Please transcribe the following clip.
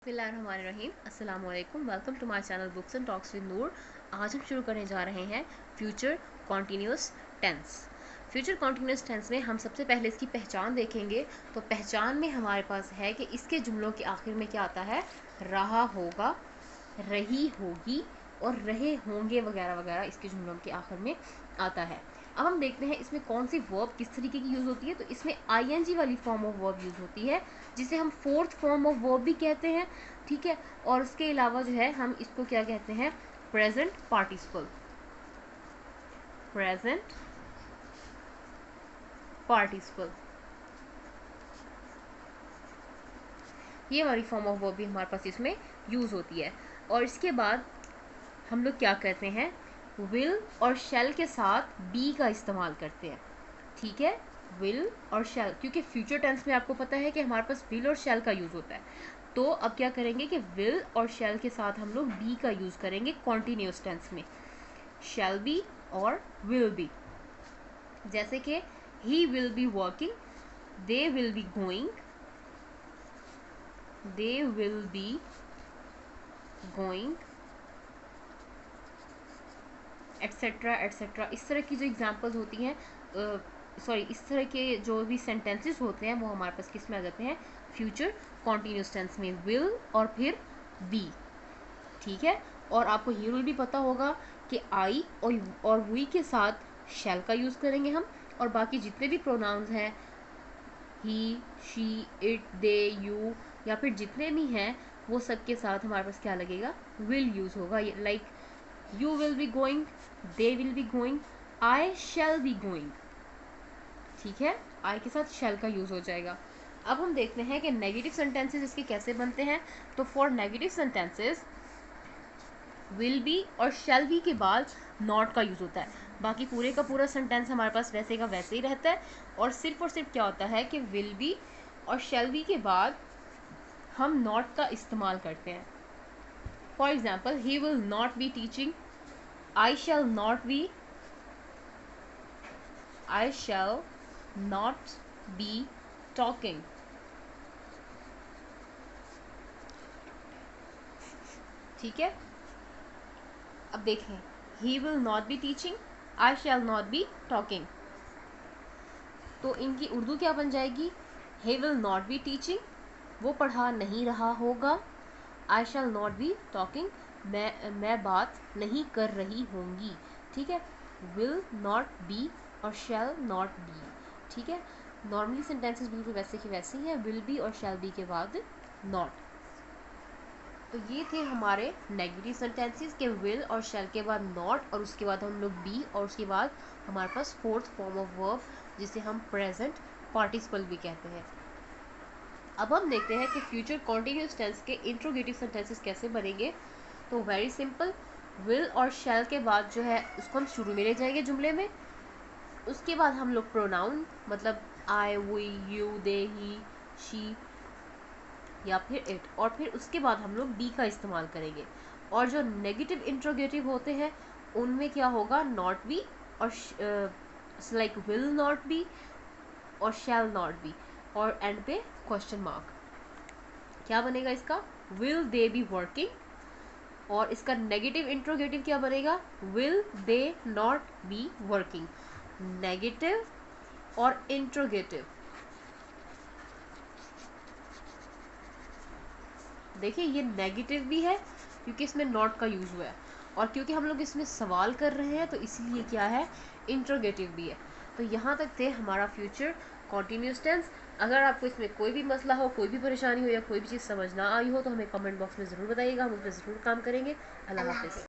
बिस्मिल्लाहिर्रहमानिर्रहीम, अस्सलाम वालेकुम। Welcome to my channel books and talks with Noor. आज हम शुरू करने जा रहे हैं future continuous tense. Future continuous tense में हम सबसे पहले इसकी पहचान देखेंगे। तो पहचान में हमारे पास है कि इसके जुमलों के आखिर में क्या आता है, रहा होगा, रही होगी और रहे होंगे वगैरह वगैरह इसके जुमलों के आखिर में आता है। अब हम देखते हैं इसमें कौन सी वर्ब किस तरीके की यूज़ होती है। तो इसमें आईएनजी वाली फॉर्म ऑफ वर्ब यूज़ होती है, जिसे हम फोर्थ फॉर्म ऑफ वर्ब भी कहते हैं, ठीक है। और उसके अलावा जो है हम इसको क्या कहते हैं, प्रेजेंट पार्टिसिपल। प्रेजेंट पार्टिसिपल, ये वाली फॉर्म ऑफ वर्ब भी हमारे पास इसमें यूज़ होती है। और इसके बाद हम लोग क्या करते हैं, विल और शैल के साथ बी का इस्तेमाल करते हैं, ठीक है। विल और शैल, क्योंकि फ्यूचर टेंस में आपको पता है कि हमारे पास विल और शैल का यूज़ होता है। तो अब क्या करेंगे कि विल और शैल के साथ हम लोग बी का यूज़ करेंगे कॉन्टिन्यूस टेंस में, शैल बी और विल बी। जैसे कि he will be working, they will be going, they will be going, etcetera etcetera. इस तरह की जो एग्जाम्पल्स होती हैं, इस तरह के जो भी सेंटेंसेस होते हैं वो हमारे पास किस में आ जाते हैं, फ्यूचर कॉन्टीन्यूस टेंस में, विल और फिर बी, ठीक है। और आपको ये रूल भी पता होगा कि आई और वी के साथ शैल का यूज़ करेंगे हम, और बाकी जितने भी प्रोनाउंस हैं, ही, शी, इट, दे, यू या फिर जितने भी हैं, वो सब के साथ हमारे पास क्या लगेगा, विल यूज़ होगा। Like you will be going, they will be going, I shall be going, ठीक है। आई के साथ शैल का यूज़ हो जाएगा। अब हम देखते हैं कि नेगेटिव सेंटेंसेस इसके कैसे बनते हैं। तो for negative sentences will be और शैल बी के बाद नॉट का यूज़ होता है। बाकी पूरे का पूरा सेंटेंस हमारे पास वैसे का वैसे ही रहता है, और सिर्फ क्या होता है कि विल बी और शैल बी के बाद हम नॉट का इस्तेमाल करते हैं। For example, he will not be teaching, I shall not be, I shall not be talking, ठीक है। अब देखें, he will not be teaching, I shall not be talking. तो इनकी उर्दू क्या बन जाएगी, he will not be teaching, वो पढ़ा नहीं रहा होगा, आई शैल नॉट बी टॉकिंग, मैं बात नहीं कर रही होंगी, ठीक है। विल नॉट बी और शैल नॉट बी, ठीक है। नॉर्मली सेंटेंसेस बिल्कुल वैसे की वैसे ही है, विल बी और शैल बी के बाद नॉट। तो ये थे हमारे नेगेटिव सेंटेंसेस के विल और शैल के बाद नॉट, और उसके बाद हम लोग बी, और उसके बाद हमारे पास फोर्थ फॉर्म ऑफ वर्ब जिसे हम प्रेजेंट पार्टिसिपल भी कहते हैं। अब हम देखते हैं कि फ्यूचर कॉन्टिन्यूस टेंस के इंट्रोगेटिव सेंटेंसेस कैसे बनेंगे। तो वेरी सिंपल, विल और शैल के बाद जो है उसको हम शुरू में ले जाएंगे जुमले में। उसके बाद हम लोग प्रोनाउन, मतलब I, we, you, they, he, she या फिर इट, और फिर उसके बाद हम लोग बी का इस्तेमाल करेंगे। और जो नेगेटिव इंट्रोगेटिव होते हैं उनमें क्या होगा, नॉट बी और लाइक विल नॉट बी और शैल नॉट बी, और एंड पे क्वेश्चन मार्क। क्या बनेगा इसका, विल दे बी वर्किंग, और इसका नेगेटिव इंट्रोगेटिव क्या बनेगा, will they not be working. Negative और इंट्रोगेटिव, देखिए ये नेगेटिव भी है क्योंकि इसमें नॉट का यूज़ हुआ है, और क्योंकि हम लोग इसमें सवाल कर रहे हैं तो इसीलिए क्या है, इंट्रोगेटिव भी है। तो यहाँ तक थे हमारा फ्यूचर कॉन्टीन्यूस टेंस। अगर आपको इसमें कोई भी मसला हो, कोई भी परेशानी हो या कोई भी चीज़ समझ ना आई हो तो हमें कमेंट बॉक्स में ज़रूर बताइएगा, हम उस पर ज़रूर काम करेंगे। अल्लाह हाफिज़।